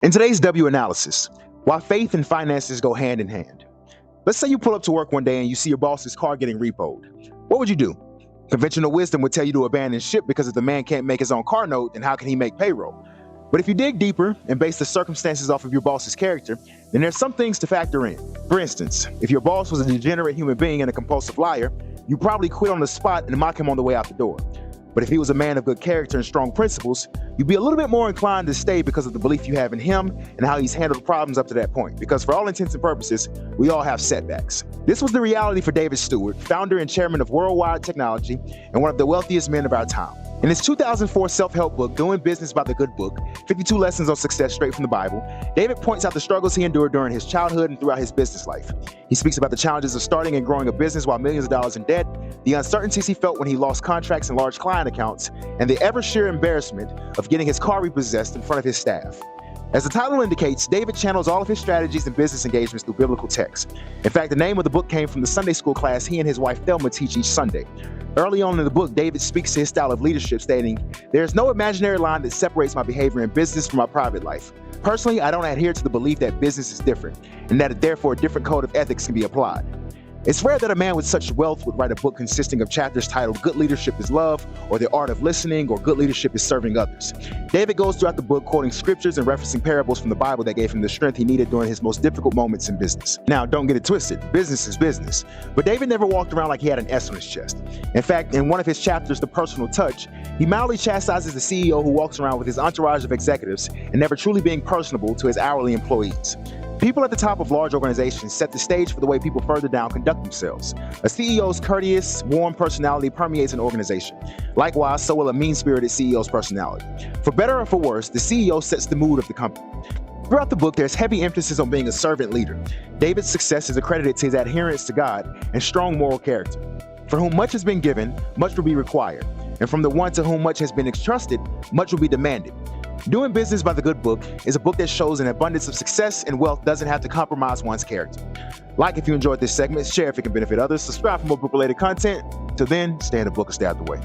In today's W analysis, why faith and finances go hand in hand. Let's say you pull up to work one day and you see your boss's car getting repoed. What would you do? Conventional wisdom would tell you to abandon ship because if the man can't make his own car note, then how can he make payroll? But if you dig deeper and base the circumstances off of your boss's character, then there's some things to factor in. For instance, if your boss was a degenerate human being and a compulsive liar, you probably quit on the spot and mock him on the way out the door. But if he was a man of good character and strong principles, you'd be a little bit more inclined to stay because of the belief you have in him and how he's handled problems up to that point. Because for all intents and purposes, we all have setbacks. This was the reality for David Steward, founder and chairman of Worldwide Technology and one of the wealthiest men of our time. In his 2004 self-help book, Doing Business by the Good Book, 52 Lessons on Success Straight from the Bible, David points out the struggles he endured during his childhood and throughout his business life. He speaks about the challenges of starting and growing a business while millions of dollars in debt, the uncertainties he felt when he lost contracts and large client accounts, and the ever-sheer embarrassment of getting his car repossessed in front of his staff. As the title indicates, David channels all of his strategies and business engagements through biblical text. In fact, the name of the book came from the Sunday school class he and his wife Thelma teach each Sunday. Early on in the book, David speaks to his style of leadership, stating, "There is no imaginary line that separates my behavior in business from my private life. Personally, I don't adhere to the belief that business is different, and that therefore a different code of ethics can be applied." It's rare that a man with such wealth would write a book consisting of chapters titled Good Leadership is Love, or The Art of Listening, or Good Leadership is Serving Others. David goes throughout the book quoting scriptures and referencing parables from the Bible that gave him the strength he needed during his most difficult moments in business. Now, don't get it twisted, business is business. But David never walked around like he had an S on his chest. In fact, in one of his chapters, The Personal Touch, he mildly chastises the CEO who walks around with his entourage of executives and never truly being personable to his hourly employees. People at the top of large organizations set the stage for the way people further down conduct themselves. A CEO's courteous, warm personality permeates an organization. Likewise, so will a mean-spirited CEO's personality. For better or for worse, the CEO sets the mood of the company. Throughout the book, there's heavy emphasis on being a servant leader. David's success is accredited to his adherence to God and strong moral character. For whom much has been given, much will be required. And from the one to whom much has been entrusted, much will be demanded. Doing Business by the Good Book is a book that shows an abundance of success and wealth doesn't have to compromise one's character. Like if you enjoyed this segment, share if it can benefit others, subscribe for more book-related content. Till then, stay in the book and stay out the way.